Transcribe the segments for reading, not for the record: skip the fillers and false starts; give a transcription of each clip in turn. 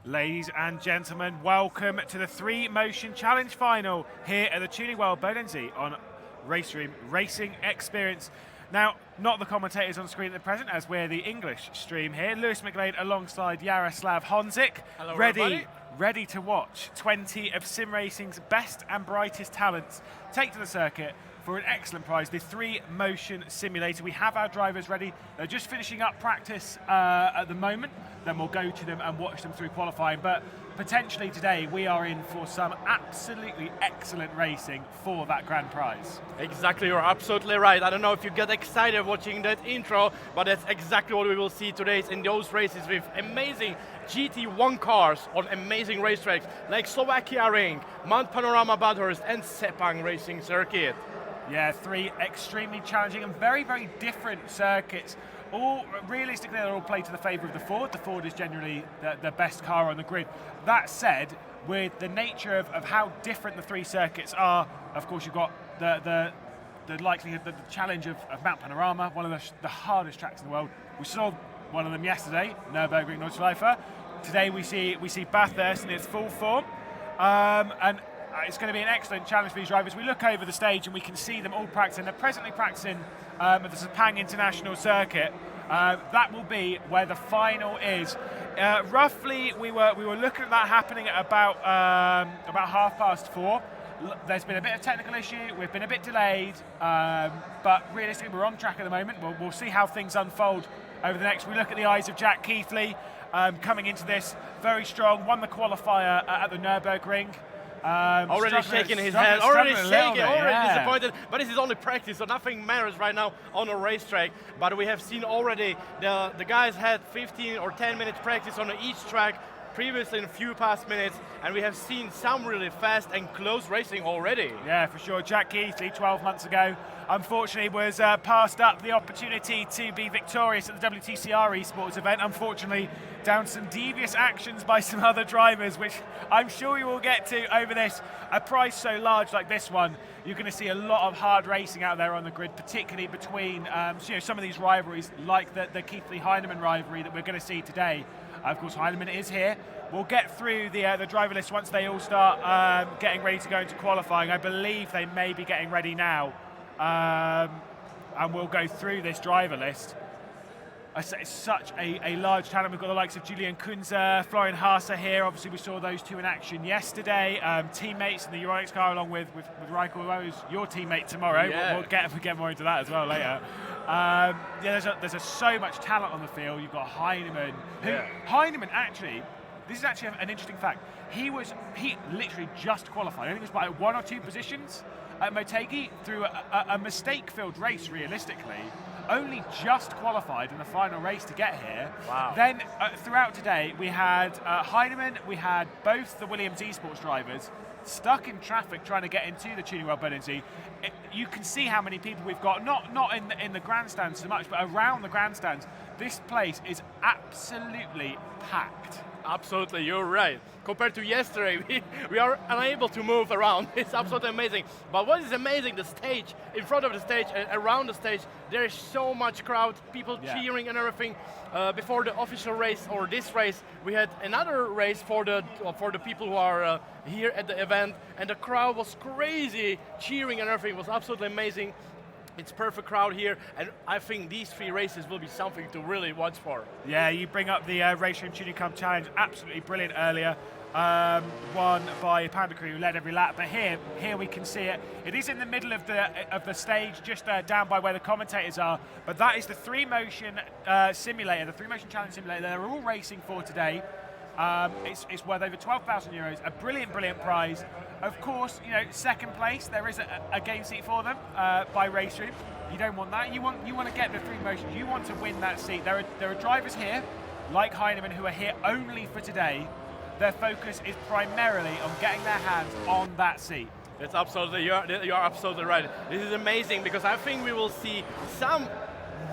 Ladies and gentlemen, welcome to the 3Motion Challenge Final here at the Tuning World Bodensee on RaceRoom Racing Experience. Now, not the commentators on screen at present, as we're the English stream here. Lewis McGlade alongside Jaroslav Honzik. Hello, ready to watch 20 of sim racing's best and brightest talents take to the circuit for an excellent prize, the 3Motion simulator. We have our drivers ready. They're just finishing up practice at the moment. Then we'll go to them and watch them through qualifying. But potentially today we are in for some absolutely excellent racing for that grand prize. Exactly, you're absolutely right. I don't know if you get excited watching that intro, but that's exactly what we will see today in those races with amazing GT1 cars on amazing racetracks like Slovakiaring, Mount Panorama Bathurst and Sepang Racing Circuit. Yeah, three extremely challenging and very, very different circuits. All realistically, they're all played to the favour of the Ford. The Ford is generally the best car on the grid. That said, with the nature of how different the three circuits are, of course you've got the likelihood, the challenge of Mount Panorama, one of the hardest tracks in the world. We saw one of them yesterday, Nürburgring Nordschleife. Today we see Bathurst in its full form, and it's going to be an excellent challenge for these drivers. We look over the stage and we can see them all practicing. They're presently practicing at the Sepang International Circuit. That will be where the final is. Roughly, we were looking at that happening at about 4:30. There's been a bit of technical issue. We've been a bit delayed, but realistically, we're on track at the moment. We'll see how things unfold over the next. We look at the eyes of Jack Keithley coming into this very strong. Won the qualifier at the Nürburgring. Already shaking his head, already disappointed, but this is only practice, so nothing matters right now on a racetrack. But we have seen already the guys had 15 or 10 minutes practice on each track previously in a few past minutes, and we have seen some really fast and close racing already. Yeah, for sure. Jack Keithley, 12 months ago, unfortunately was passed up the opportunity to be victorious at the WTCR esports event. Unfortunately, down some devious actions by some other drivers, which I'm sure you will get to over this. A prize so large like this one, you're going to see a lot of hard racing out there on the grid, particularly between some of these rivalries, like the Keithley-Heinemann rivalry that we're going to see today. Of course, Heinemann is here. We'll get through the driver list once they all start getting ready to go into qualifying. I believe they may be getting ready now. And we'll go through this driver list. It's such a large talent. We've got the likes of Julian Kunze, Florian Haase here. Obviously, we saw those two in action yesterday. Teammates in the Euronics car, along with Raikkonen, who's your teammate tomorrow. Yeah. We'll get more into that as well later. There's so much talent on the field. You've got Heinemann. Heinemann, actually, this is actually an interesting fact. He literally just qualified. I think it was by 1 or 2 positions at Motegi through a mistake-filled race, realistically. Only just qualified in the final race to get here. Wow. Then throughout today, we had Heinemann, we had both the Williams esports drivers stuck in traffic trying to get into the Tuning World Bodensee. You can see how many people we've got, not in the grandstands so much, but around the grandstands. This place is absolutely packed. Absolutely, you're right. Compared to yesterday, we are unable to move around. It's absolutely amazing. But what is amazing, the stage, in front of the stage and around the stage, there is so much crowd, people cheering and everything. Before the official race or this race, we had another race for the people who are here at the event, and the crowd was crazy, cheering and everything. It was absolutely amazing. It's perfect crowd here, and I think these 3 races will be something to really watch for. Yeah, you bring up the RaceRoom Tuning Cup Challenge, absolutely brilliant earlier. Won by Panda Crew, who led every lap, but here we can see it. It is in the middle of the stage, just down by where the commentators are, but that is the 3Motion simulator, the 3Motion Challenge simulator. They're all racing for today. It's worth over €12,000, a brilliant prize. Of course, second place, there is a game seat for them by RaceRoom. You don't want that. You want to get the 3Motion. You want to win that seat. There are drivers here, like Heinemann, who are here only for today. Their focus is primarily on getting their hands on that seat. That's absolutely, you're absolutely right. This is amazing because I think we will see some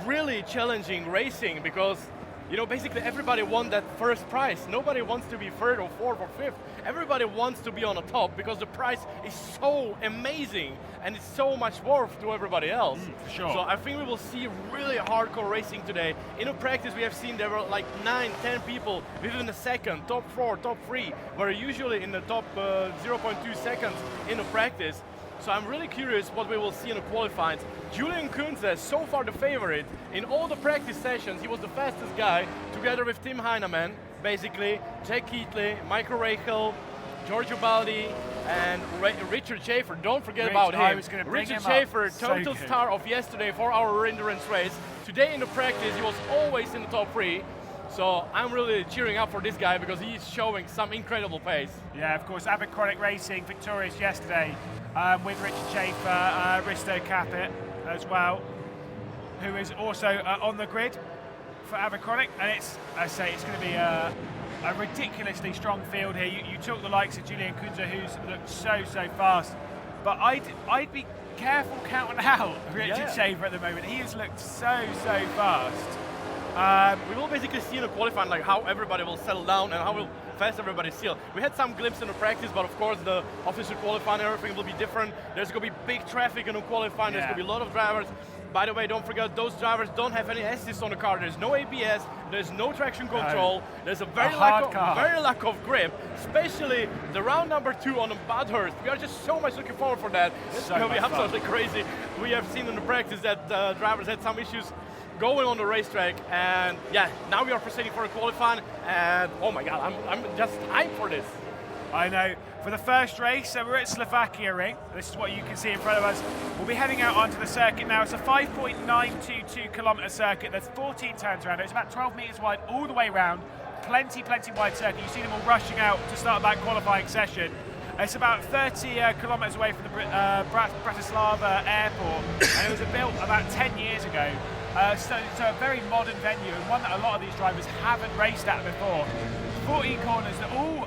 really challenging racing because you know, basically everybody wants that first prize. Nobody wants to be third or fourth or fifth. Everybody wants to be on the top because the prize is so amazing and it's so much worth to everybody else. For sure. So I think we will see really hardcore racing today. In a practice we have seen there were like 9, 10 people within a second, top 4, top 3, where usually in the top 0.2 seconds in a practice. So I'm really curious what we will see in the qualifying. Julian Kunze is so far the favorite. In all the practice sessions, he was the fastest guy, together with Tim Heinemann, basically, Jack Keatley, Michael Rachel, Giorgio Baldi, and Richard Schaefer. Don't forget about him. Richard Schaefer, total star of yesterday for our endurance race. Today in the practice, he was always in the top 3. So I'm really cheering up for this guy because he's showing some incredible pace. Yeah, of course, Avid Chronic Racing victorious yesterday with Richard Schaefer, Risto Capit as well, who is also on the grid for Avid Chronic, and it's, I say, it's going to be a ridiculously strong field here. You took the likes of Julian Kunze, who's looked so fast, but I'd be careful counting out Richard Schaefer at the moment. He has looked so fast. We will basically see in the qualifying like how everybody will settle down and how fast everybody still. We had some glimpses in the practice, but of course the official qualifying and everything will be different. There's going to be big traffic in the qualifying. There's going to be a lot of drivers. By the way, don't forget those drivers don't have any assist on the car. There's no ABS. There's no traction control. There's a very lack of grip, especially the round number 2 on the Bathurst. We are just so much looking forward for that. It's going to be absolutely crazy. We have seen in the practice that drivers had some issues going on the racetrack, and yeah, now we are proceeding for a qualifying, and oh my god, I'm just hyped for this. I know. For the first race, so we're at Slovakiaring. This is what you can see in front of us. We'll be heading out onto the circuit now. It's a 5.922 kilometre circuit. There's 14 turns around it. It's about 12 metres wide all the way around. Plenty wide circuit. You see them all rushing out to start that qualifying session. It's about 30 kilometres away from the Bratislava airport, and it was built about 10 years ago. So it's a very modern venue, and one that a lot of these drivers haven't raced at before. 14 corners that all,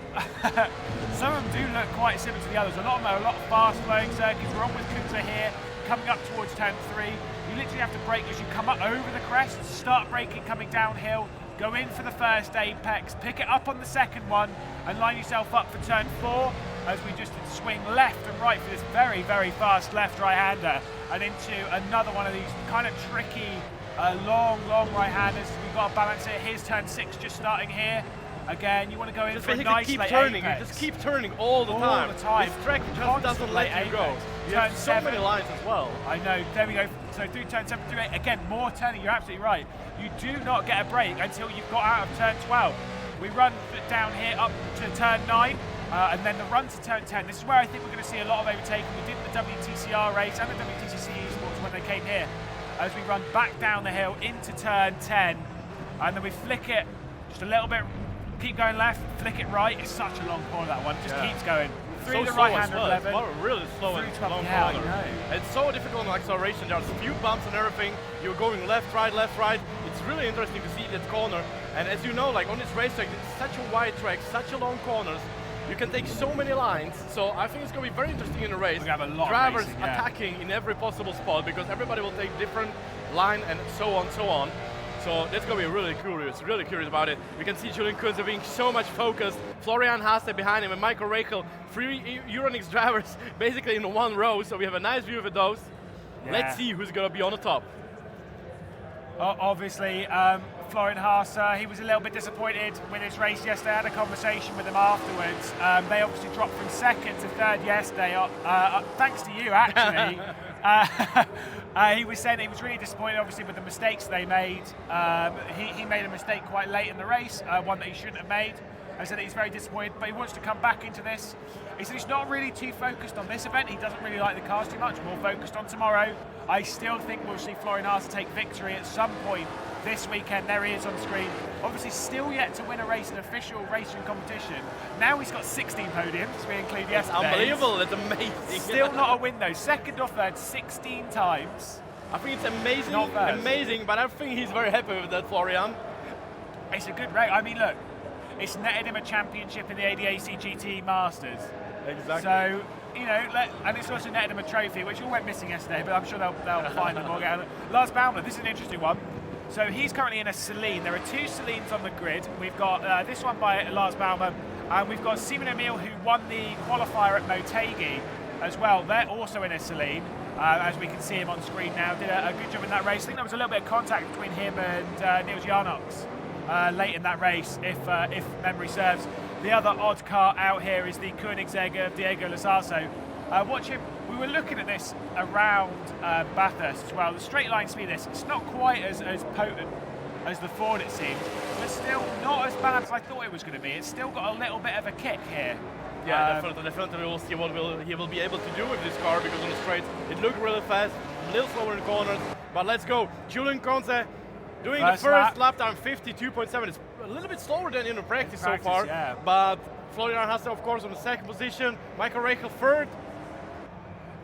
some of them do look quite similar to the others. A lot of them are a lot of fast-flowing circuits. We're on with Kunze here, coming up towards turn 3. You literally have to brake as you come up over the crest, start braking coming downhill, go in for the first apex, pick it up on the second one, and line yourself up for turn 4 as we just swing left and right for this very fast left right-hander, and into another one of these kind of tricky long right-handers. We've got to balance it. Here's turn 6 just starting here. Again, you want to go in just for a nice keep late turning. apex. You just keep turning all the time. This track just doesn't let you go. You have so many lines as well. I know. There we go. So through turn 7, through 8. Again, more turning. You're absolutely right. You do not get a break until you've got out of turn 12. We run down here up to turn 9. And then the run to turn 10. This is where I think we're going to see a lot of overtaking. We did the WTCR race and the WTCC Esports when they came here. As we run back down the hill into turn 10, and then we flick it just a little bit, keep going left, flick it right. It's such a long corner, that one. Just keeps going. Through the right-hander 11. It's really slow and long corner. It's so difficult in acceleration. There's a few bumps and everything. You're going left, right. It's really interesting to see that corner. And as you know, like on this racetrack, it's such a wide track, such a long corners. You can take so many lines, so I think it's going to be very interesting in the race. We have a lot drivers of racing, attacking in every possible spot because everybody will take different line and so on. So that's going to be really curious about it. We can see Julian Kunze being so much focused. Florian Haase behind him and Michael Rachel, 3 Euronics drivers basically in one row, so we have a nice view of those. Yeah. Let's see who's going to be on the top. Obviously, Florian Haase, he was a little bit disappointed with his race yesterday. I had a conversation with him afterwards. They obviously dropped from 2nd to 3rd yesterday, thanks to you actually. He was saying he was really disappointed obviously with the mistakes they made. He made a mistake quite late in the race, one that he shouldn't have made. I said that he's very disappointed, but he wants to come back into this. He said he's not really too focused on this event. He doesn't really like the cars too much, more focused on tomorrow. I still think we'll see Florian Haase take victory at some point this weekend. There he is on screen. Obviously still yet to win a race, an official racing competition. Now he's got 16 podiums, we include yesterday. Unbelievable, that's amazing. Still not a win though, 2nd or 3rd, 16 times. I think it's amazing, but I think he's very happy with that, Florian. It's a good race. I mean, look, it's netted him a championship in the ADAC GT Masters. Exactly. So, you know, and it's also netted him a trophy, which all went missing yesterday, but I'm sure they'll find them. Lars Baumler, this is an interesting one. So he's currently in a Celine. There are 2 Celines on the grid. We've got this one by Lars Baumann, and we've got Simon Emil, who won the qualifier at Motegi as well. They're also in a Celine, as we can see him on screen now. Did a good job in that race. I think there was a little bit of contact between him and Niels Jarnox late in that race, if memory serves. The other odd car out here is the Koenigsegg of Diego Lasasso. Watch him. We were looking at this around Bathurst as well. The straight line speed, it's not quite as potent as the Ford, it seems, but still not as bad as I thought it was going to be. It's still got a little bit of a kick here. Yeah, definitely we'll see what he will be able to do with this car, because on the straights it looked really fast, a little slower in corners, but let's go. Julian Conze doing the first lap time 52.7. It's a little bit slower than in the practice so far, yeah. But Florian Hasse, of course, on the 2nd position, Michael Reichel 3rd.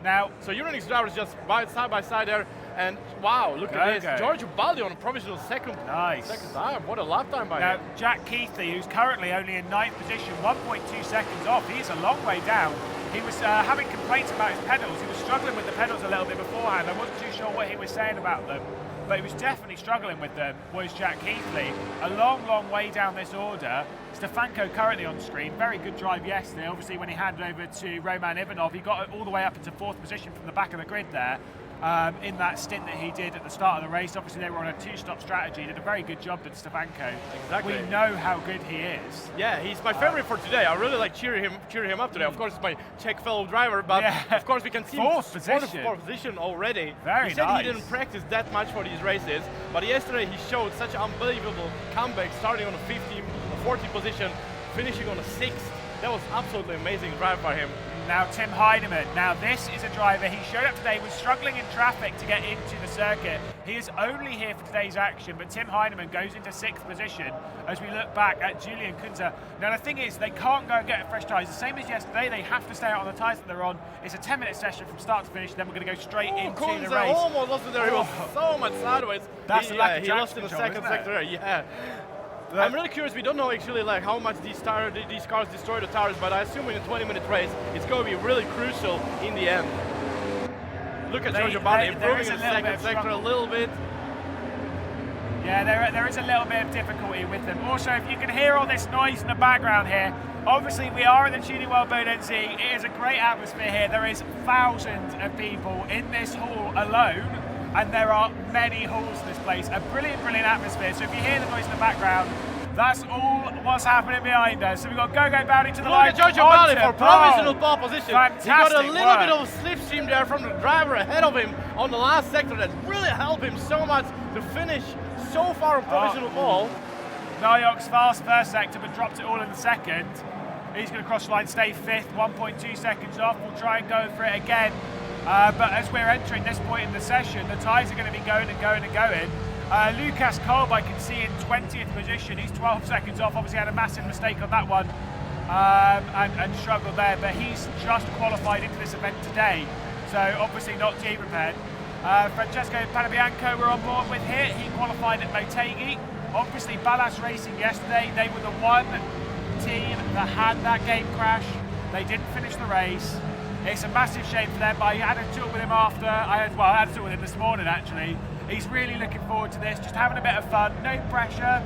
Now, so Euronics drivers just side by side there, and wow, look at this. Giorgio Baldi on a provisional second time. What a lap time by him. Jack Keithley, who's currently only in 9th position, 1.2 seconds off. He's a long way down. He was having complaints about his pedals. He was struggling with the pedals a little bit beforehand. I wasn't too sure what he was saying about them, but he was definitely struggling with them, was Jack Keithley. A long, long way down this order. Stefanko currently on screen. Very good drive yesterday. Obviously, when he handed over to Roman Ivanov, he got all the way up into 4th position from the back of the grid there. In that stint that he did at the start of the race. Obviously they were on a 2-stop strategy, did a very good job with Stefanko. Exactly. We know how good he is. Yeah, he's my favorite for today. I really like cheering him up today. Of course, it's my Czech fellow driver, but of course we can see fourth position already. Very he said nice. He didn't practice that much for these races, but yesterday he showed such an unbelievable comeback, starting on a 14th position, finishing on a 6th. That was absolutely amazing drive by him. Now Tim Heidemann. Now this is a driver, he showed up today, was struggling in traffic to get into the circuit. He is only here for today's action, but Tim Heidemann goes into 6th position as we look back at Julian Kunze. Now the thing is, they can't go and get fresh tyres. The same as yesterday, they have to stay out on the tyres that they're on. It's a 10-minute session from start to finish, then we're going to go straight into Kunze the race. Almost lost it there, he was so much sideways. That's he control, lost in the second sector, yeah. I'm really curious, we don't know actually like how much these cars destroy the tires, but I assume in a 20-minute race, it's going to be really crucial in the end. Look at Giorgio Baldi improving in the second sector a little bit. Yeah, there is a little bit of difficulty with them. Also, if you can hear all this noise in the background here, obviously we are at the Tuning World Bodensee. It is a great atmosphere here. There is thousands of people in this hall alone, and there are many halls in this place. A brilliant, brilliant atmosphere. So if you hear the noise in the background, that's all what's happening behind us. So we've got Gogo Baldi to the line. Look at Giorgio Baldi for provisional pole position. Fantastic he got a little bit of slipstream there from the driver ahead of him on the last sector that really helped him so much to finish so far on provisional pole. Nyok's fast first sector, but dropped it all in the second. He's going to cross the line, stay 5th, 1.2 seconds off. We'll try and go for it again. But as we're entering this point in the session, the tyres are going to be going and going and going. Lucas Kolb, I can see in 20th position. He's 12 seconds off. Obviously had a massive mistake on that one and struggled there. But he's just qualified into this event today, so obviously not G prepared. Francesco Panabianco we're on board with here. He qualified at Motegi. Obviously Ballas Racing yesterday, they were the one team that had that game crash. They didn't finish the race. It's a massive shame for them, but I had a talk with him after. I had a talk with him this morning actually. He's really looking forward to this, just having a bit of fun, no pressure,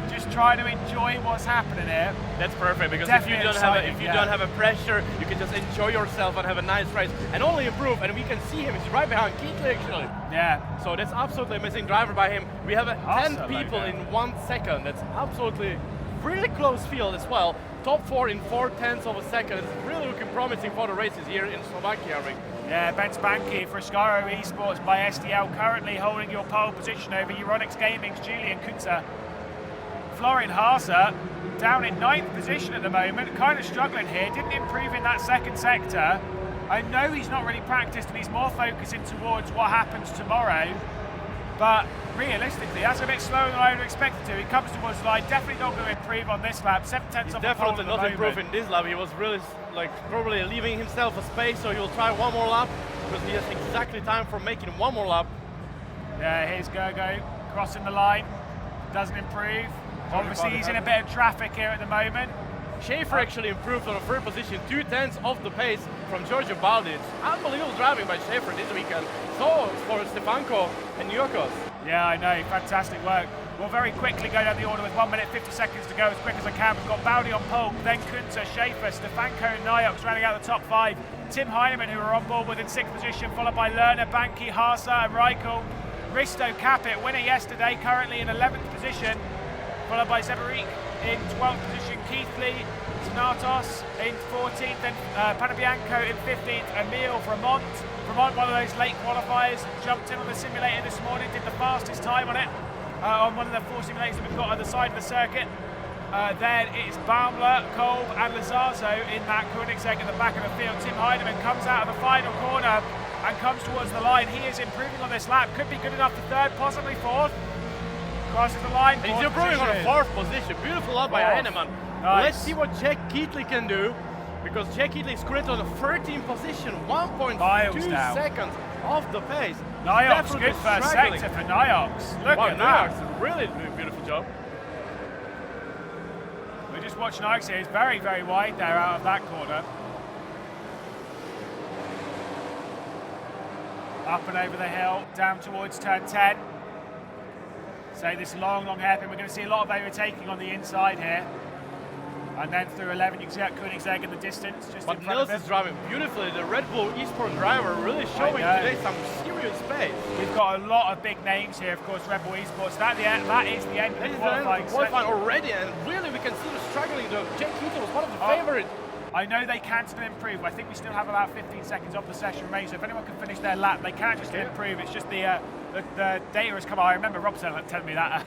just trying to enjoy what's happening here. That's perfect, because Definitely if you don't have a pressure, you can just enjoy yourself and have a nice race and only improve. And we can see him, he's right behind Keithley actually. Yeah. So that's absolutely amazing driver by him. We have 10 people in 1 second. That's absolutely really close field as well. Top 4 in 4/10 of a second. It's really looking promising for the races here in Slovakiaring. Yeah, Ben Spanky for Ascaro Esports by SDL, currently holding your pole position over Euronics Gaming's Julian Kunze. Florian Haase down in 9th position at the moment, kind of struggling here, didn't improve in that second sector. I know he's not really practiced and he's more focusing towards what happens tomorrow, but realistically, that's a bit slower than I would have expected to. He comes towards the line, definitely not going to improve on this lap. 7/10 off the pole at the moment. Definitely not improve in this lap. He was really probably leaving himself a space, so he'll try one more lap because he has exactly time for making one more lap. Yeah, here's Gogo crossing the line, doesn't improve. Obviously he's in a bit of traffic here at the moment. Schaefer actually improved on a 3rd position, 2/10 off the pace from Giorgio Baldi. It's unbelievable driving by Schaefer this weekend. So for Stefanko and Nyokos. Yeah, I know, fantastic work. We'll very quickly go down the order with 1 minute 50 seconds to go as quick as I can. We've got Bowdy on pole, then Kunter, Schaefer, Stefanko and Nyox rounding out the top 5. Tim Heinemann, who are on board with in 6th position, followed by Lerner, Banky, Haasa and Reichel. Risto Capit, winner yesterday, currently in 11th position, followed by Zeberik in 12th position, Keithley, Zanatos in 14th, then Panabianco in 15th, Emil Vermont. Vermont, one of those late qualifiers, jumped in on the simulator this morning, did the fastest time on it, on one of the 4 simulators that we've got on the side of the circuit. Then it's Baumler, Kolb and Lazarzo in that Koenigsegg at the back of the field. Tim Heinemann comes out of the final corner and comes towards the line. He is improving on this lap, could be good enough for 3rd, possibly 4th. Crosses the line. And he's improving on a 4th position. Beautiful lap by Heinemann. Nice. Let's see what Jack Keithley can do, because Jack Keithley is currently on the 13th position, 1.2 seconds off the pace. Nyox, good first sector for Nyox. Look at that. Nyox, really doing a beautiful job. We just watched Nyox here. He's very, very wide there out of that corner. Up and over the hill, down towards turn 10. So this long, long hairpin, we're going to see a lot of overtaking on the inside here. And then through 11, you can see that Koenigsegg in the distance. Just but in front Nils of is driving beautifully. The Red Bull eSport driver really showing today some serious pace. We've got a lot of big names here, of course, Red Bull eSports. That is the end of the qualifying already, and really we can see the struggling. Jack Keithley was one of the favorites. I know they can still improve. I think we still have about 15 seconds off the session race. So if anyone can finish their lap, they can just improve. It's just the data has come out. I remember Rob telling me that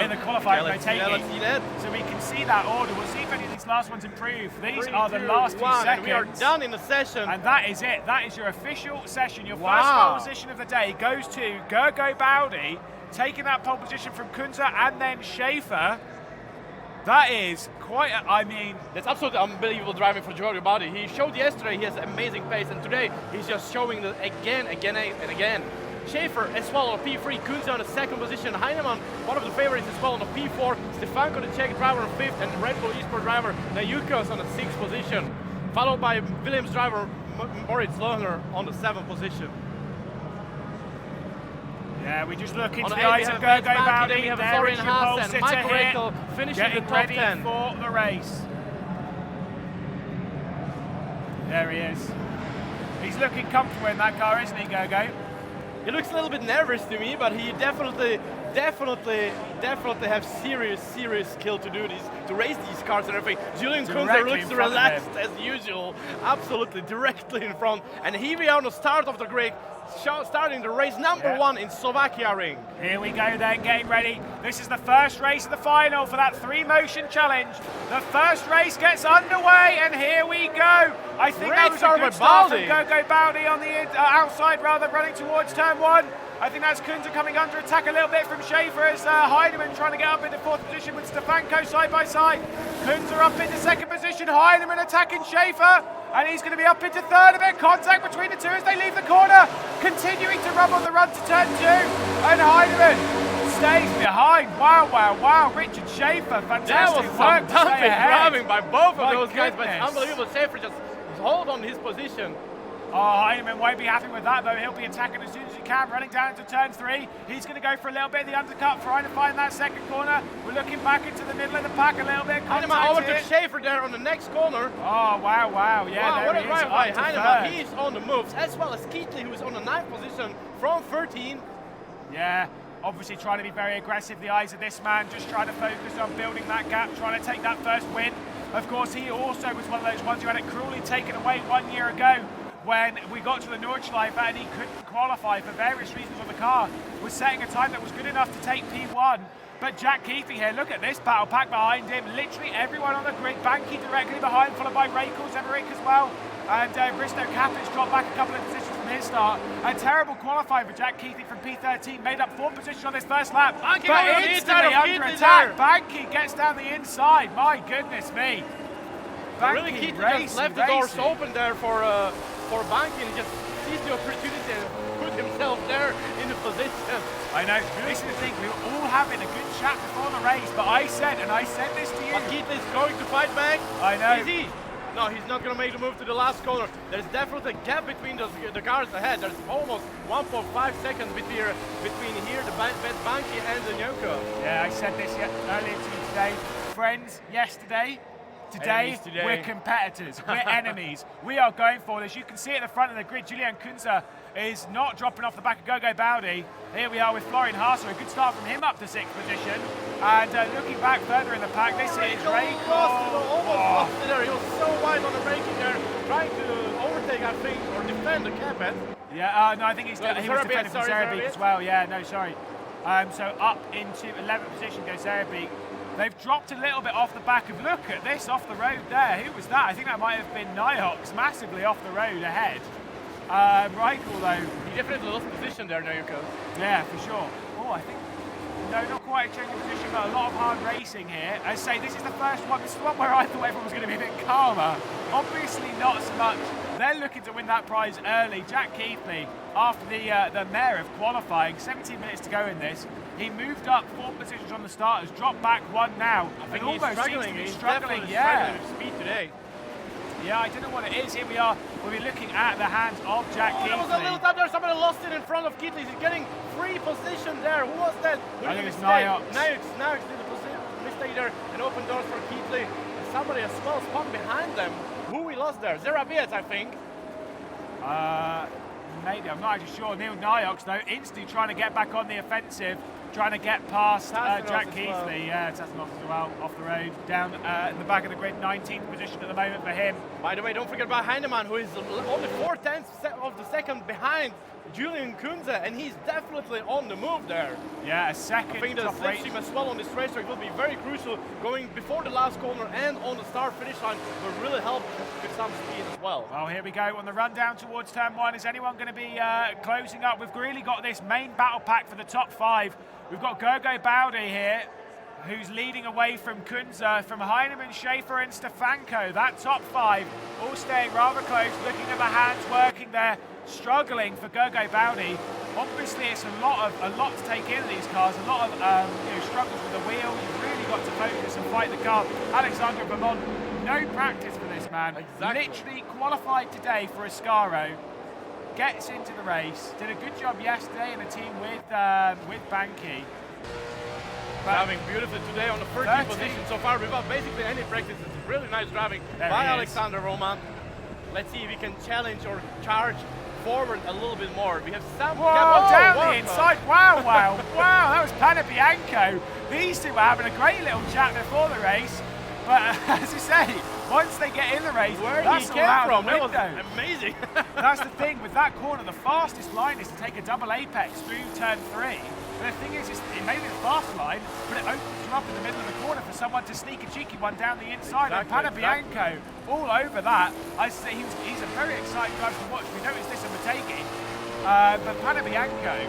in the qualifying let's see that. So we can see that order. We'll see if any of these last ones improve. These are the last 2 seconds. We are done in the session. And that is it. That is your official session. Your first pole position of the day goes to Gergo Bowdy, taking that pole position from Kunter and then Schaefer. That is quite, that's absolutely unbelievable driving for Gergo Bowdy. He showed yesterday he has amazing pace, and today he's just showing that again and again. Schaefer as well on P3, Kunze on the 2nd position, Heinemann, one of the favorites as well on the P4, Stefanko the Czech driver on 5th, and Red Bull eSport driver Najukos on the 6th position, followed by Williams driver Moritz Lohner on the 7th position. Yeah, we just look into the eyes of Gergo Bowdy. We have Florian Haas and Michael Reichel finishing the top 10. For the race. There he is. He's looking comfortable in that car, isn't he, Gergo? He looks a little bit nervous to me, but he definitely have serious skill to do this, to race these cars and everything. Julian Kunze looks relaxed as usual, absolutely directly in front. And here we are on the start of the grid, starting the race number 1 in Slovakiaring. Here we go then, getting ready. This is the first race of the final for that 3Motion challenge. The first race gets underway, and here we go. I think that was a good start from Gergo Bowdy on the outside, rather running towards turn 1. I think that's Kunze coming under attack a little bit from Schaefer as Heinemann trying to get up into 4th position with Stefanko side by side. Kunze up into 2nd position, Heinemann attacking Schaefer, and he's going to be up into 3rd. A bit of contact between the two as they leave the corner, continuing to rub on the run to turn 2, and Heinemann stays behind. Wow. Richard Schaefer, fantastic work. That was some driving by both of those guys, but goodness. unbelievable. Schaefer just hold on his position. Oh, Heinemann won't be happy with that, though. He'll be attacking as soon as he can, running down into turn 3. He's going to go for a little bit of the undercut, trying to find that 2nd corner. We're looking back into the middle of the pack, a little bit of contact Heinemann over to Schaefer there on the next corner. Oh, wow. Yeah, what a drive by Heinemann. He He's on the moves, as well as Keithley, who is on the 9th position from 13. Yeah, obviously trying to be very aggressive. The eyes of this man, just trying to focus on building that gap, trying to take that first win. Of course, he also was one of those ones who had it cruelly taken away 1 year ago, when we got to the Nordschleife and he couldn't qualify for various reasons on the car, was setting a time that was good enough to take P1. But Jack Keithley here, look at this battle pack behind him, literally everyone on the grid, Banky directly behind, followed by Reichel, Zemerik as well, and Risto Capit's dropped back a couple of positions from his start. A terrible qualifying for Jack Keithley from P13, made up 4th position on his first lap, Banky but instantly under attack. Banky gets down the inside, my goodness me. Banky really, Keithley just left the doors open there for Banky, and he just seized the opportunity and put himself there in the position. I know, this is the thing, we were all having a good chat before the race, but I said this to you. But Keithley's going to fight back. I know. Easy. No, he's not going to make the move to the last corner. There's definitely a gap between the cars ahead. There's almost 1.5 seconds between here, the Banki and the Nyoko. Yeah, I said this earlier to you today. Friends, yesterday. Today, we're competitors, we're enemies. We are going for this. You can see at the front of the grid, Julian Kunze is not dropping off the back of Gogo Baudi. Here we are with Florian Haase, a good start from him up to 6th position. And looking back further in the pack, this is Reiko. Almost lost it there. He was so wide on the braking there, trying to overtake, I think, or defend the Capet. Yeah, no, I think he was defending from Zerebeek as well. Yeah, no, sorry. So up into 11th position goes Zerebeek. They've dropped a little bit off the back of, look at this, off the road there. Who was that? I think that might have been Niox, massively off the road ahead. Reichel though. He definitely lost position there, Nyoko. Yeah, for sure. Oh, I think, no, not quite a change of position, but a lot of hard racing here. As I say, this is the first one. This is the one where I thought everyone was going to be a bit calmer. Obviously not so much. They're looking to win that prize early. Jack Keithley, after the mare of qualifying, 17 minutes to go in this. He moved up 4 positions on the starters, dropped back 1 now. I think he's almost struggling. He's struggling, struggling with speed today. Yeah, I don't know what it is. Here we are. We'll be looking at the hands of Jack Keithley. There was a little time there. Somebody lost it in front of Keithley. He's getting free position there. Who was that? I think it's Niox. Niox did the mistake there and opened doors for Keithley. And somebody as well spun behind them. Who we lost there? Zerabiet, I think. Maybe, I'm not actually sure. Neil Niox, though, instantly trying to get back on the offensive, trying to get past Jack Keithley. Well. Yeah, Tassinov as well, off the road, down in the back of the grid, 19th position at the moment for him. By the way, don't forget about Heinemann, who is only 4/10 of the second behind Julian Kunze, and he's definitely on the move there. Yeah, a second. I think the slipstream as well on this racetrack will be very crucial. Going before the last corner and on the start-finish line will really help with some speed as well. Well, here we go on the run down towards turn 1. Is anyone going to be closing up? We've really got this main battle pack for the top 5. We've got Gogo Baudi here, who's leading away from Kunze, from Heinemann, Schaefer and Stefanko. That top 5 all staying rather close, looking at the hands working there, struggling for Gogo Baudi. Obviously, it's a lot to take in these cars, a lot of struggles with the wheel. You've really got to focus and fight the car. Alexander Vermont, no practice for this man. Exactly. Literally qualified today for Ascaro. Gets into the race, did a good job yesterday in a team with Banki. Driving beautifully today on the 13th position so far without basically any practice. It's really nice driving by Alexander Roman. Let's see if we can challenge or charge forward a little bit more. We have some down the inside. Wow, that was Panabianco. These two were having a great little chat before the race. But as you say, once they get in the race, that's all out of the window. That was amazing. That's the thing with that corner. The fastest line is to take a double apex through turn 3. And the thing is, it may be the fast line, but it opens you up in the middle of the corner for someone to sneak a cheeky one down the inside. Exactly, and Panabianco all over that. I say he's a very exciting driver to watch. We noticed this in Mategi, but Panabianco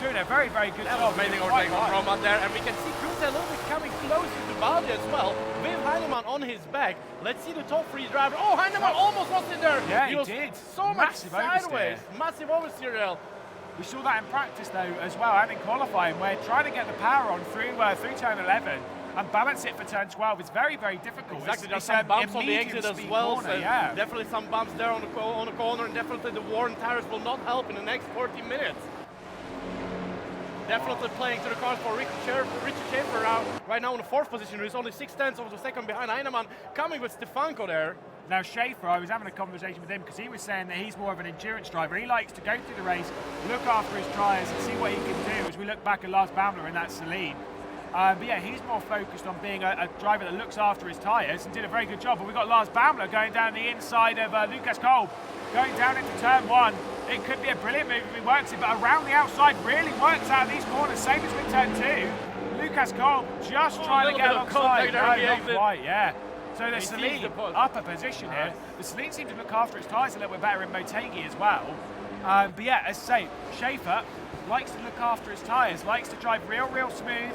doing a very, very good job. Amazing overtake from Roman there, and we can see Kunze a little bit coming closer to Baudi as well, with Heinemann on his back. Let's see the top 3 driver. Oh, Heinemann almost lost it there. Yeah, he was did. So much sideways. Massive oversteer there. We saw that in practice though as well, and in qualifying, where trying to get the power on through turn 11 and balance it for turn 12 is very, very difficult. Exactly, there's some bumps on the exit as well, corner, so definitely some bumps there on the corner, and definitely the worn tires will not help in the next 40 minutes. Definitely playing to the cars for Richard Schaefer right now in the 4th position, who's only 6/10 of the second behind Heinemann, coming with Stefanko there. Now Schaefer, I was having a conversation with him because he was saying that he's more of an endurance driver. He likes to go through the race, look after his tyres and see what he can do as we look back at Lars Baumler in that Celine. But yeah, he's more focused on being a driver that looks after his tyres and did a very good job. But we've got Lars Baumler going down the inside of Lucas Kolb, going down into turn 1. It could be a brilliant move if he works it, but around the outside really works out of these corners, same as with turn 2. Lucas Kolb just trying to get alongside. No, not quite, yeah. So the Celine upper position here. The Celine seemed to look after its tyres a little bit better in Motegi as well. But yeah, as I say, Schaefer likes to look after his tyres, likes to drive real smooth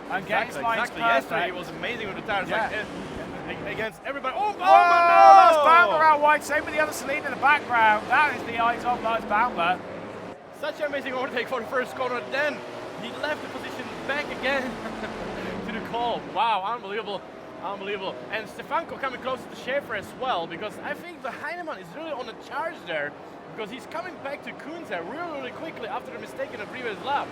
and get his lines perfect. Yesterday he was amazing with the tyres, against everybody. Oh, no! Lars Baumler out wide, same with the other Celine in the background. That is the eyes of Lars Baumler. Such an amazing overtake for the first corner, then he left the position back again to the call. Wow, unbelievable. Unbelievable. And Stefanko coming closer to Schaefer as well, because I think the Heinemann is really on a charge there, because he's coming back to Kunze really quickly after the mistake in the previous lap.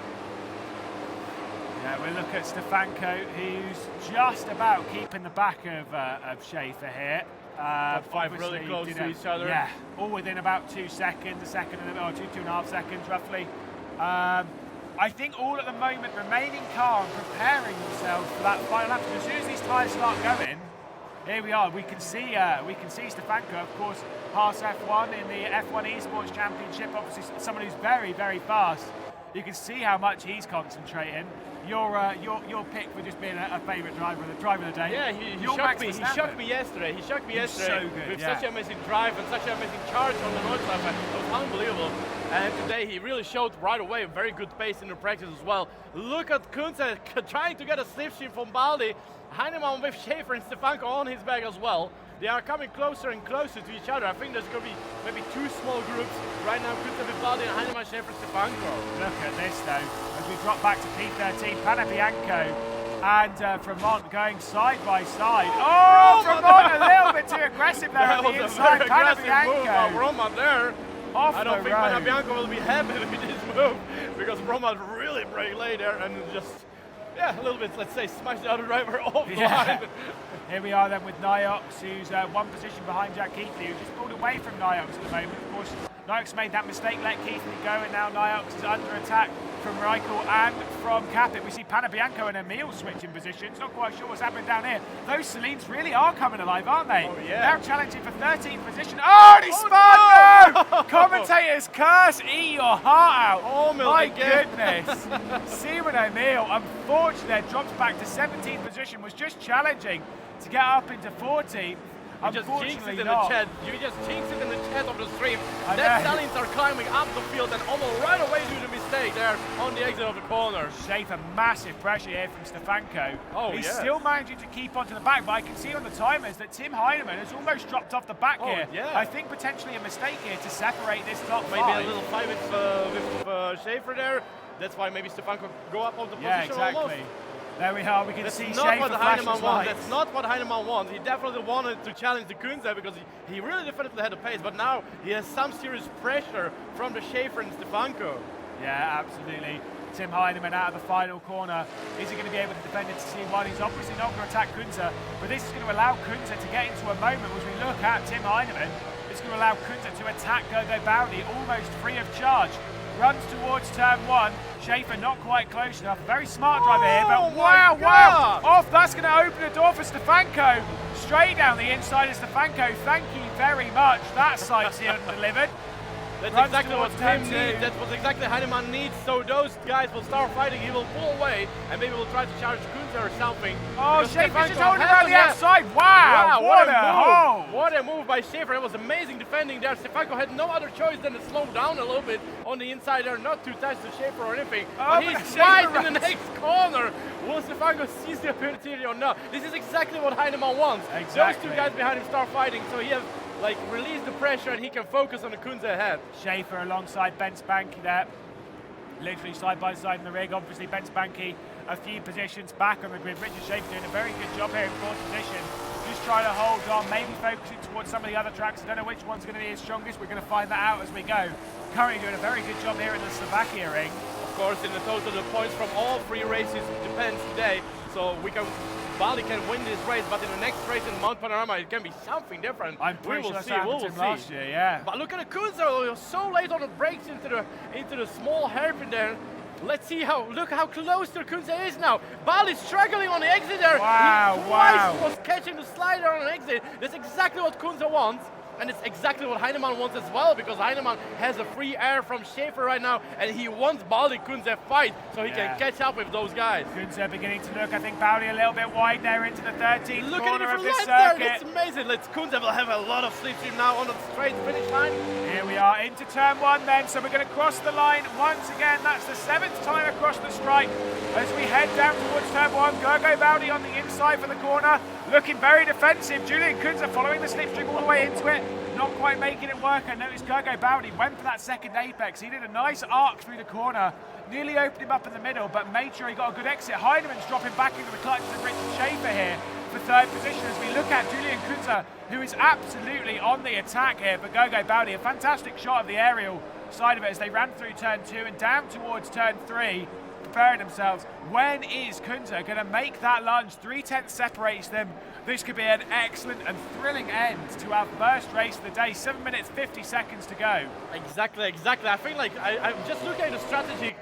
Yeah, we look at Stefanko, who's just about keeping the back of Schaefer here. Top 5 really close to each other. Yeah, all within about 2 seconds, two and a half seconds roughly. I think all at the moment remaining calm, preparing themselves for that final lap. As soon as these tyres start going, here we are. We can see Stefanko, of course, pass F1 in the F1 Esports Championship. Obviously, someone who's very, very fast. You can see how much he's concentrating. Your pick for just being a favourite driver of the day. Yeah, he shocked me. He shocked me yesterday. He shocked me yesterday so good, with such an amazing drive and such an amazing charge on the road lap. It was unbelievable. And today he really showed right away a very good pace in the practice as well. Look at Kunze trying to get a slipstream from Baldi. Heinemann with Schaefer and Stefanko on his back as well. They are coming closer and closer to each other. I think there's going to be maybe 2 small groups. Right now, Kunze with Baldi and Heinemann, Schaefer, Stefanko. Look at this though, as we drop back to P13, Panabianco and Fremont going side by side. Oh, Fremont a little bit too aggressive there on the inside. Panabianco. Roman there. I don't think Panabianco will be happy with this move, because Roman really brake late there and just, a little bit, let's say, smashed the other driver off the line. Here we are then with Niox, who's 1 position behind Jack Keithley, who just pulled away from Niox at the moment. Of course, Niox made that mistake, let Keithley go, and now Niox is under attack from Reichel and from Capit. We see Panabianco and Emil switching positions. Not quite sure what's happening down here. Those Salines really are coming alive, aren't they? Oh, yeah. Now challenging for 13th position. Oh, and he spun! No! Commentators curse, eat your heart out. Oh, my goodness. Simon Emil, unfortunately, drops back to 17th position, was just challenging to get up into 14th. You just jinx it in the chat. You just jinx it in the chat of the stream. That Salines are climbing up the field and almost right away do the mistake there on the exit of the corner. Schaefer, massive pressure here from Stefanko. Oh, He's still managing to keep onto the back, but I can see on the timers that Tim Heinemann has almost dropped off the back here. Yeah. I think potentially a mistake here to separate this top 5. Maybe a little fight with Schaefer there. That's why maybe Stefanko go up on the position exactly. almost. There we are, we can see Schaefer what Heinemann wants. lights. That's not what Heinemann wants. He definitely wanted to challenge the Kunze because he really definitely had the pace, but now he has some serious pressure from the Schaefer and Stefanko. Yeah, absolutely. Tim Heinemann out of the final corner. Is he going to be able to defend it to C1? He's obviously not going to attack Kunze, but this is going to allow Kunze to get into a moment as we look at Tim Heinemann. It's going to allow Kunze to attack Gogo Baldi almost free of charge. Runs towards turn 1. Schaefer not quite close enough. Very smart driver here, but wow. Off, that's going to open the door for Stefanko. Straight down the inside of Stefanko. Thank you very much. That sightseeing delivered. That's exactly what Tim needs. That's what exactly Heinemann needs. So those guys will start fighting. He will pull away and maybe will try to charge Kunze or something. Oh, Schaefer's just holding around the outside. Wow, what a move. What a move by Schaefer. It was amazing defending there. Stefanko had no other choice than to slow down a little bit on the inside there, not to touch the Schaefer or anything. But he's right in the next corner. Will Stefanko seize the opportunity or not? This is exactly what Heinemann wants. Exactly. Those 2 guys behind him start fighting, so he has release the pressure and he can focus on the Kunze ahead. Schaefer alongside Ben Spanky there, literally side by side in the rig. Obviously Ben Spanky a few positions back on the grid. Richard Schaefer doing a very good job here in 4th position. Just trying to hold on, maybe focusing towards some of the other tracks. I don't know which one's going to be his strongest. We're going to find that out as we go. Currently doing a very good job here in the Slovakiaring. Of course, in the total, the points from all 3 races depends today. So Baldi can win this race, but in the next race in Mount Panorama, it can be something different. I'm pretty sure that's happened to him last year, yeah. But look at the Kunze, he was so late on the brakes into the small hairpin there. Let's see look how close the Kunze is now. Baldi's struggling on the exit there. Wow, he twice was catching the slider on the exit. That's exactly what Kunze wants. And it's exactly what Heinemann wants as well, because Heinemann has a free air from Schaefer right now, and he wants Baldi Kunze fight so he can catch up with those guys. Kunze beginning to look, I think Baldi a little bit wide there into the 13th look corner at of this circuit. There. It's amazing. Kunze will have a lot of slipstream now on the straight finish line. Here we are into turn 1 then, so we're going to cross the line once again. That's the 7th time across the stripe as we head down towards turn 1. Gogo Baldi on the inside for the corner, looking very defensive. Julian Kunze following the slipstream all the way into it. not quite making it work. I noticed Gergo Bowdy went for that second apex. He did a nice arc through the corner, nearly opened him up in the middle, but made sure he got a good exit. Heineman's dropping back into the clutches of Richard Schaefer here for third position as we look at Julian Kunze, who is absolutely on the attack here for Gergo Bowdy. A fantastic shot of the aerial side of it as they ran through turn 2 and down towards turn 3, preparing themselves. When is Kunze going to make that lunge? 3/10 separates them. This could be an excellent and thrilling end to our first race of the day. 7 minutes 50 seconds to go. Exactly. I think like I'm just looking at the strategy.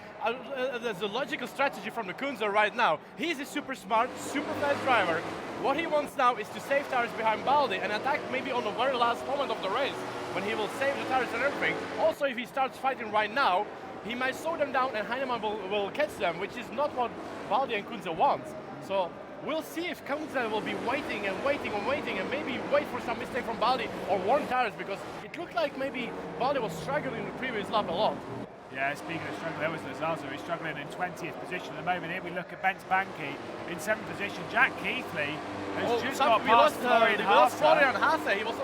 There's a logical strategy from the Kunze right now. He's a super smart, super fast driver. What he wants now is to save tires behind Baldi and attack maybe on the very last moment of the race when he will save the tires and everything. Also, if he starts fighting right now, he might slow them down and Heinemann will catch them, which is not what Baldi and Kunze want. So we'll see if Kunze will be waiting and maybe wait for some mistake from Baldi or warm tires, because it looked like maybe Baldi was struggling in the previous lap a lot. Yeah, speaking of struggle, there was Lazazo, who's struggling in 20th position at the moment. Here we look at Bence Banky in 7th position. Jack Keithley has just got past Florian Haase. He was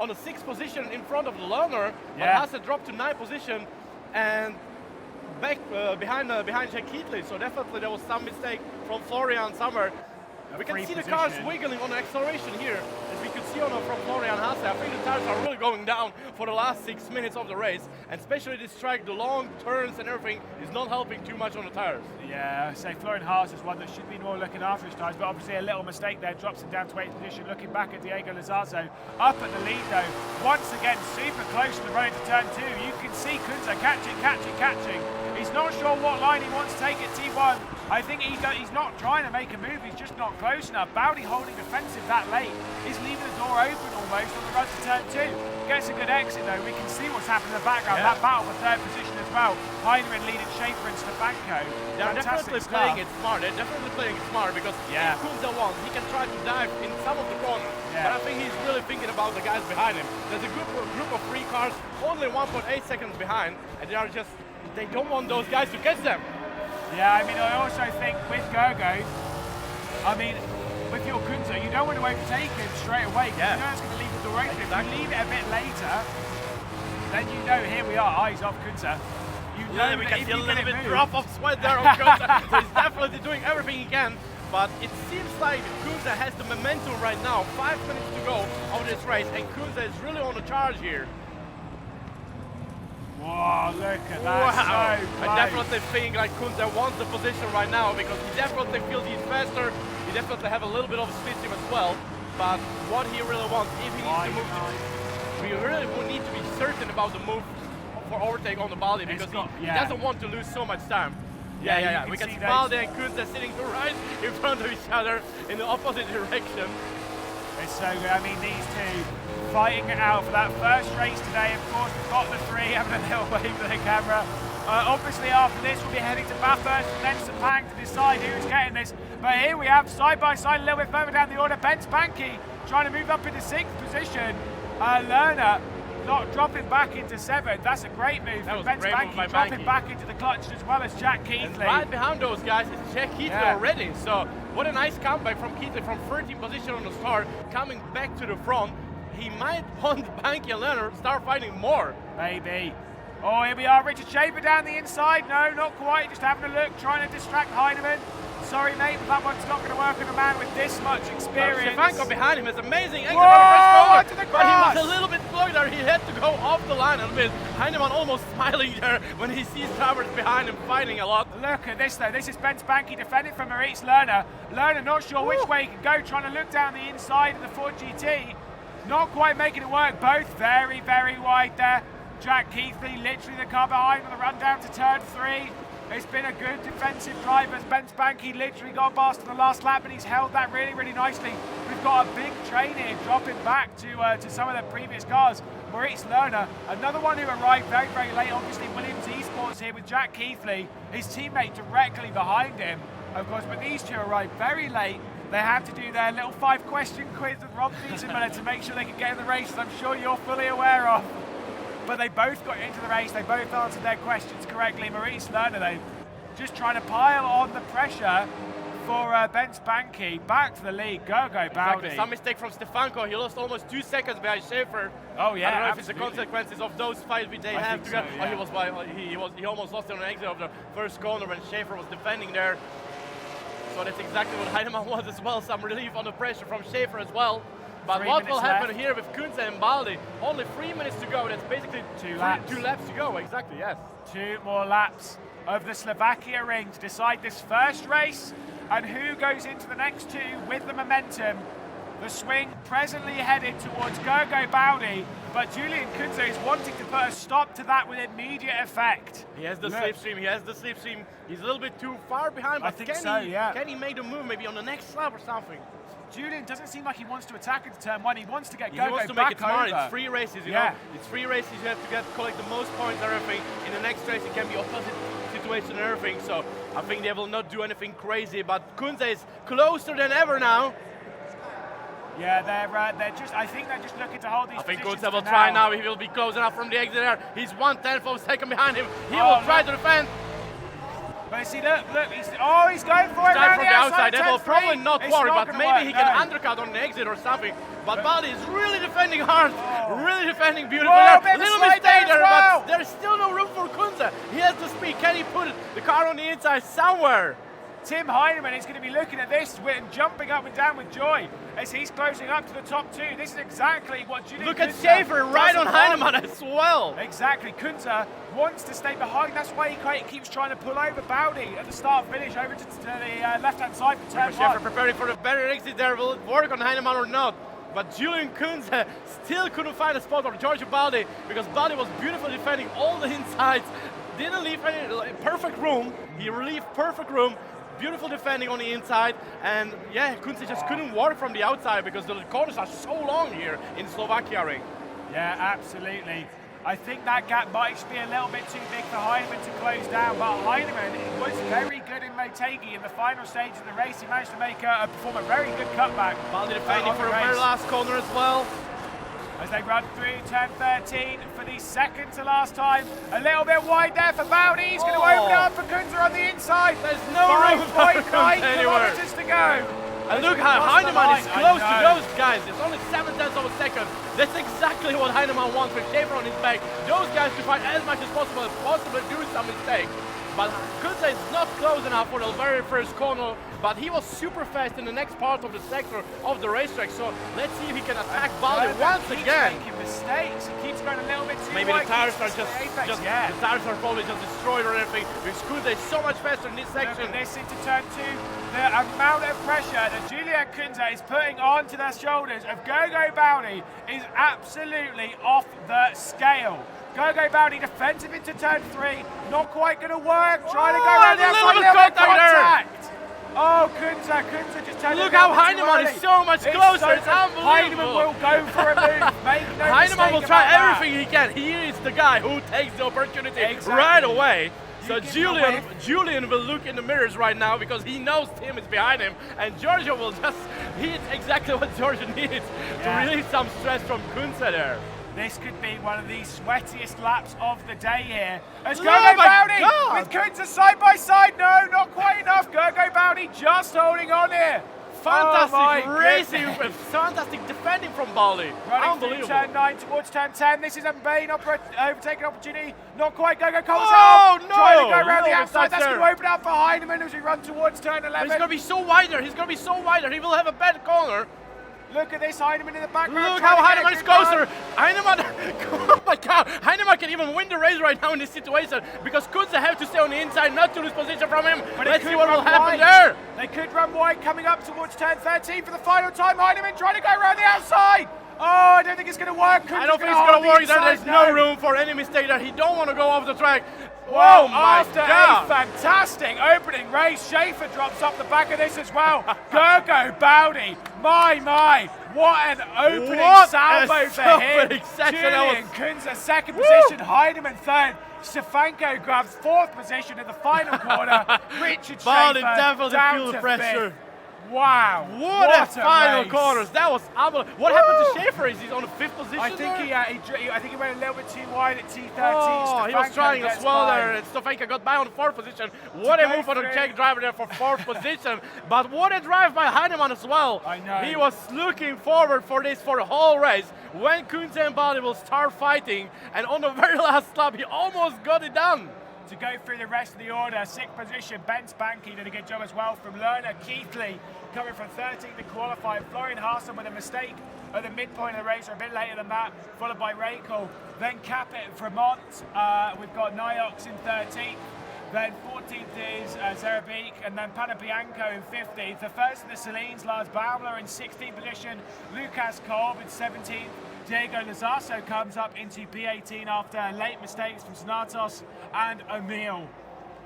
on the 6th position in front of the learner, but Haase dropped to 9th position and back behind Jack Keithley. So definitely there was some mistake from Florian somewhere. We can see the cars wiggling on the acceleration here, as we could see from Florian Haase. I think the tires are really going down for the last 6 minutes of the race, and especially this track, the long turns and everything is not helping too much on the tires. Yeah, I say Florian Haase is one that should be more looking after his tires, but obviously a little mistake there drops him down to 8th position. Looking back at Diego Lazazo, up at the lead though, once again super close to the road to turn 2. You can see Kunze catching. He's not sure what line he wants to take at T1. I think he's not trying to make a move, he's just not close enough. Bowdy holding defensive that late. He's leaving the door open almost on the run to turn 2. Gets a good exit though. We can see what's happening in the background. That battle for third position as well. Heinemann leading Schaefer and Stefanko. They're definitely playing it smart. They're definitely playing it smart because if Kunze wants, he can try to dive in some of the corners. But I think he's really thinking about the guys behind him. There's a group of 3 cars, only 1.8 seconds behind, and they don't want those guys to catch them. Yeah, I mean, I also think with Gergo, I mean, with your Kunze, you don't want to overtake him straight away. You know it's going to leave the door open. If you leave it a bit later, then you know, here we are, eyes off Kunze. You know we can see a little bit drop of sweat there on Kunze. So he's definitely doing everything he can, but it seems like Kunze has the momentum right now. 5 minutes to go of this race, and Kunze is really on the charge here. Wow, look at that, so close. I definitely think like Kunze wants the position right now because he definitely feels he's faster. He definitely have a little bit of speed to him as well. But what he really wants, if he needs to move, we really will need to be certain about the move for overtake on the Baldi because he doesn't want to lose so much time. Yeah. We can see Baldi and Kunze sitting right in front of each other in the opposite direction. It's so good. I mean, these two fighting it out for that first race today. Of course, we've got the 3 having a little wave for the camera. Obviously, after this, we'll be heading to Bathurst and then Sepang to decide who's getting this. But here we have side by side, a little bit further down the order, Bence Banky trying to move up into 6th position. Lerner not dropping back into 7th. That's a great move from Bence Banky, dropping back into the clutch as well as Jack Keithley. And right behind those guys is Jack Keithley already. So what a nice comeback from Keithley from 13th position on the start, coming back to the front. He might want Banky and Lerner start fighting more. Maybe. Oh, here we are, Richard Schaefer down the inside. No, not quite, just having a look, trying to distract Heinemann. Sorry, mate, but that one's not going to work on a man with this much experience. Stefanko behind him is amazing. Whoa, to the but he was a little bit slow there. He had to go off the line a little bit. Heinemann almost smiling there when he sees drivers behind him fighting a lot. Look at this, though. This is Bence Banky defending from Moritz Lerner. Lerner not sure which way he can go, trying to look down the inside of the Ford GT. Not quite making it work. Both very, very wide there. Jack Keithley, literally the car behind on the run down to turn 3. It's been a good defensive drive as Bence Banky literally got past in the last lap, but he's held that really, really nicely. We've got a big train here dropping back to some of the previous cars. Moritz Lerner, another one who arrived very, very late. Obviously, Williams Esports here with Jack Keithley, his teammate directly behind him, of course, but these two arrived very late. They had to do their little 5-question quiz with Rob Thiesenmiller to make sure they could get in the race, as I'm sure you're fully aware of. But they both got into the race, they both answered their questions correctly. Moritz Lerner, though, just trying to pile on the pressure for Ben Spanky. Back to the lead, Gergo Bowdy. Exactly. Some mistake from Stefanko. He lost almost 2 seconds behind Schaefer. Oh yeah, I don't know absolutely. if it's the consequences of those fights which they have together. So, yeah. He almost lost it on the exit of the first corner when Schaefer was defending there. So that's exactly what Heinemann wants as well. Some relief on the pressure from Schaefer as well. But what will happen here with Kunze and Baldi? Only 3 minutes to go. That's basically 2 laps to go. Exactly, yes. 2 more laps of the Slovakiaring to decide this first race and who goes into the next 2 with the momentum. The swing presently headed towards Gergo Bowdy, but Julian Kunze is wanting to put a stop to that with immediate effect. He has the slipstream. He's a little bit too far behind, but I think so, yeah. Can he make the move maybe on the next lap or something? Julian doesn't seem like he wants to attack into turn 1. He wants to get Gergo back over. He wants to make it smart. It's 3 races, you know. It's 3 races. You have to collect the most points and everything. In the next race, it can be opposite situation and everything. So I think they will not do anything crazy. But Kunze is closer than ever now. Yeah, they're just. I think they're just looking to hold these. I think positions Kunze will try now. He will be close enough from the exit there. He's 1/10 of a second behind him. He will try to defend. But see, look, he's going for it. From the outside, that will probably not work, but maybe work, he can undercut on the exit or something. But Baldi is really defending hard, really defending beautifully. Little mistake there, but there's still no room for Kunze. He has the speed. Can he put the car on the inside somewhere? Tim Heinemann is going to be looking at this and jumping up and down with joy as he's closing up to the top 2. This is exactly what Julian Look at Schaefer right on Heinemann as well. Exactly. Kunze wants to stay behind. That's why he keeps trying to pull over Bowdy at the start-finish over to the left-hand side for turn 1. Schaefer preparing for the better exit there. Will it work on Heinemann or not? But Julian Kunze still couldn't find a spot for Giorgio Baldi because Baldi was beautifully defending all the insides. Didn't leave any perfect room. He relieved perfect room. Beautiful defending on the inside, and yeah, Kunze just couldn't work from the outside because the corners are so long here in Slovakiaring. Yeah, absolutely. I think that gap might be a little bit too big for Heinemann to close down, but Heinemann was very good in Motegi in the final stage of the race. He managed to perform a very good cutback. Baldi defending for a very last corner as well. As they run through turn 13 for the second to last time. A little bit wide there for Bowdy. He's going to open it up for Kunze on the inside. There's no room for Kunze anywhere. Kilometers to go. And look how Heinemann is close to those guys. It's only 7/10 of a second. That's exactly what Heinemann wants with Schaefer on his back. Those guys to fight as much as possible and possibly do some mistake. But Kunze is not close enough for the very first corner, but he was super fast in the next part of the sector of the racetrack. So let's see if he can attack Baldi once again. Making mistakes. He keeps going a little bit too Maybe wide. the tires are the tires are probably just destroyed or anything. Because Kunze is so much faster in this section. Look at this into turn 2. The amount of pressure that Julian Kunze is putting onto the shoulders of Gergo Bowdy is absolutely off the scale. Gergo Bowdy defensive into turn 3, not quite going to work. Trying to go around the outside, a little bit of contact. Oh, Kunze just turned. Look how Heinemann is so much closer. It's unbelievable. Heinemann will go for a move. Make no Heinemann will try that. everything he can. He is the guy who takes the opportunity right away. So Julian will look in the mirrors right now because he knows Tim is behind him, and Giorgio will just hit exactly what Giorgio needs to release some stress from Kunze there. This could be one of the sweatiest laps of the day here. As Gergo Bowdy with Kunze side by side. No, not quite enough. Gergo Bowdy just holding on here. Fantastic racing with fantastic defending from Baldi. Running through turn 9 towards turn 10. This is a main overtaking opportunity. Not quite. Gergo comes out. No! Trying to go around the outside. That's going to open up for Heinemann as we run towards turn 11. But he's going to be so wider. He's going to be so wider. He will have a bad corner. Look at this, Heinemann in the background. Look how Heinemann is closer. Heinemann, oh my God. Heinemann can even win the race right now in this situation because Kunze have to stay on the inside, not to lose position from him. But let's see what will happen there. They could run wide coming up towards turn 13 for the final time. Heinemann trying to go around the outside. Oh, I don't think it's going to work. I don't think it's going to work there. There's no room for any mistake there. He don't want to go off the track. Whoa, after a fantastic opening race, Schaefer drops off the back of this as well. Gergo Bowdy, my, what an opening salvo for him. Julian Kunze second position, Heinemann third. Stefanko grabs fourth position in the final corner. Richard Baldi Schaefer definitely down feel the to pressure. fifth. Wow! What a final race. corners! That was unbelievable. What happened to Schaefer? Is he on the 5th position? I think there? I think he went a little bit too wide at T13. Oh, he was Stefanko trying as gets well by. there. And Stefanko got by on the 4th position. What a move for the Czech driver there for 4th position. But what a drive by Heinemann as well. I know. He was looking forward for this for the whole race. When Kunze and Baldi will start fighting, and on the very last lap, he almost got it done. To go through the rest of the order, 6th position, Ben Spanky did a good job as well from Lerner. Keithley coming from 13th to qualify. Florian Harsson with a mistake at the midpoint of the race, or a bit later than that, followed by Rakel. Then Capet and Vermont. We've got Niox in 13th. Then 14th is Zerabik, and then Panabianco in 15th. The first of the Salines, Lars Baumler in 16th position. Lucas Kolb in 17th. Diego Lazasso comes up into P18 after late mistakes from Sanatos, and Emil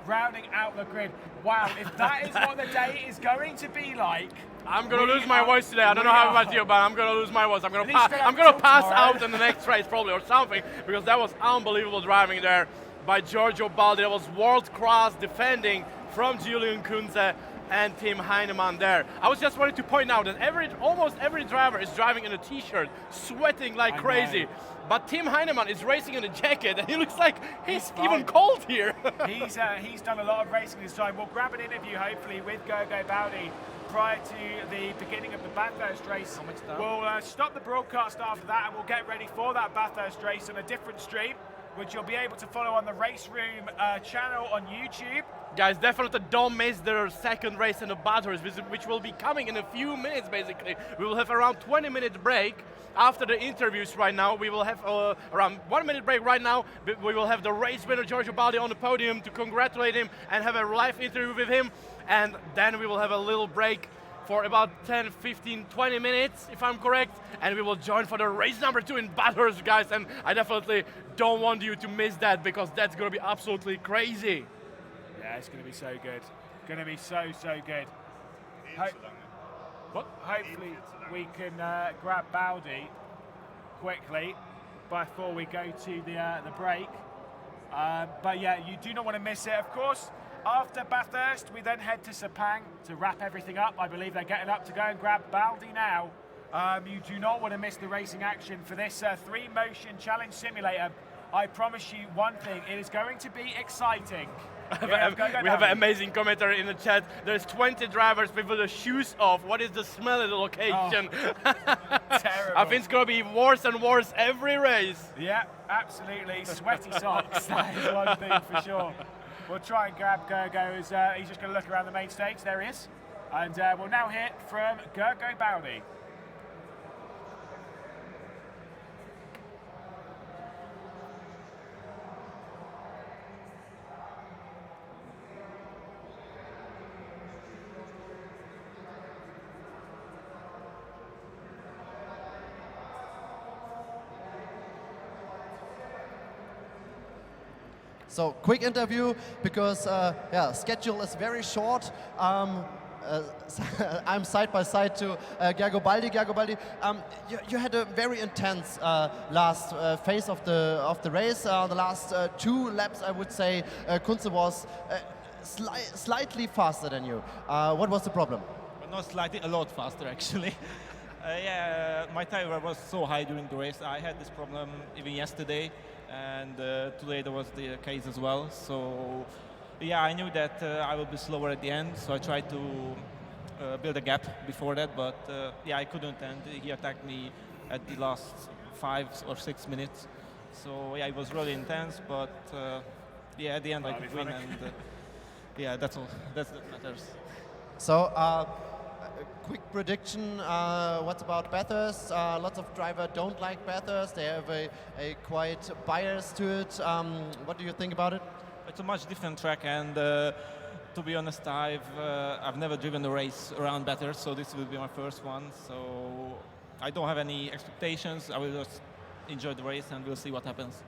rounding out the grid. Wow, if that is what the day is going to be like. I'm going to lose my voice today. I don't know how about you, but I'm going to lose my voice. I'm going to pass out in the next race probably or something, because that was unbelievable driving there by Giorgio Baldi. That was world-class defending from Julian Kunze and Tim Heinemann there. I was just wanting to point out that almost every driver is driving in a t-shirt, sweating like crazy. But Tim Heinemann is racing in a jacket, and he looks like he's even cold here. He's done a lot of racing this time. We'll grab an interview, hopefully, with Gergo Baldi prior to the beginning of the Bathurst race. We'll stop the broadcast after that, and we'll get ready for that Bathurst race on a different stream, which you'll be able to follow on the RaceRoom channel on YouTube. Guys, definitely don't miss their second race in the Bathurst, which will be coming in a few minutes, basically. We will have around 20-minute break after the interviews right now. We will have around 1 minute break right now. We will have the race winner, Giorgio Baldi, on the podium to congratulate him and have a live interview with him. And then we will have a little break for about 10, 15, 20 minutes, if I'm correct. And we will join for the race number 2 in Bathurst, guys. And I definitely don't want you to miss that, because that's going to be absolutely crazy. Yeah, it's going to be so good. Going to be so good. Hopefully we can grab Baldi quickly before we go to the break. But yeah, you do not want to miss it. Of course, after Bathurst, we then head to Sepang to wrap everything up. I believe they're getting up to go and grab Baldi now. You do not want to miss the racing action for this 3Motion Challenge Simulator. I promise you one thing, it is going to be exciting. We have an amazing commentator in the chat. There's 20 drivers with the shoes off. What is the smell of the location? Oh, terrible. I think it's going to be worse and worse every race. Yeah, absolutely. Sweaty socks, that is one thing for sure. We'll try and grab Gergo as he's just going to look around the main stage. There he is. And we'll now hear from Gergo Baldi. So quick interview, because schedule is very short. I'm side by side to Gergo Baldi. Gergo Baldi, you had a very intense last phase of the race. The last 2 laps, I would say, Kunze was slightly faster than you. What was the problem? Not slightly, a lot faster actually. My tire was so high during the race. I had this problem even yesterday, and today there was the case as well. So yeah, I knew that I will be slower at the end, so I tried to build a gap before that, but I couldn't, and he attacked me at the last 5 or 6 minutes. So yeah, it was really intense, but at the end I could win, and that's all. That's what matters. So quick prediction, what about Bathurst? Lots of drivers don't like Bathurst. They have a quite bias to it. What do you think about it? It's a much different track, and to be honest, I've never driven a race around Bathurst, so this will be my first one. So I don't have any expectations. I will just enjoy the race, and we'll see what happens.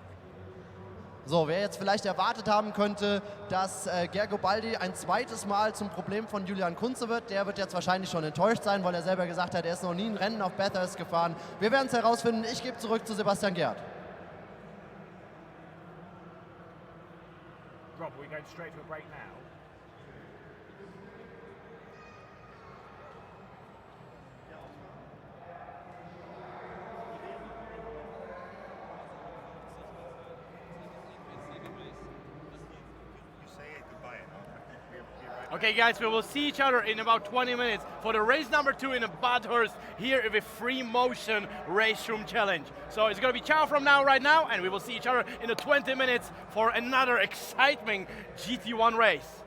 So, wer jetzt vielleicht erwartet haben könnte, dass Gergo Baldi ein zweites Mal zum Problem von Julian Kunze wird, der wird jetzt wahrscheinlich schon enttäuscht sein, weil er selber gesagt hat, er ist noch nie ein Rennen auf Bathurst gefahren. Wir werden es herausfinden. Ich gebe zurück zu Sebastian Gerhardt. Rob, are we going straight to a break now? Okay guys, we will see each other in about 20 minutes for the race number 2 in Badhurst here with 3Motion RaceRoom Challenge. So it's going to be ciao from now, right now, and we will see each other in the 20 minutes for another exciting GT1 race.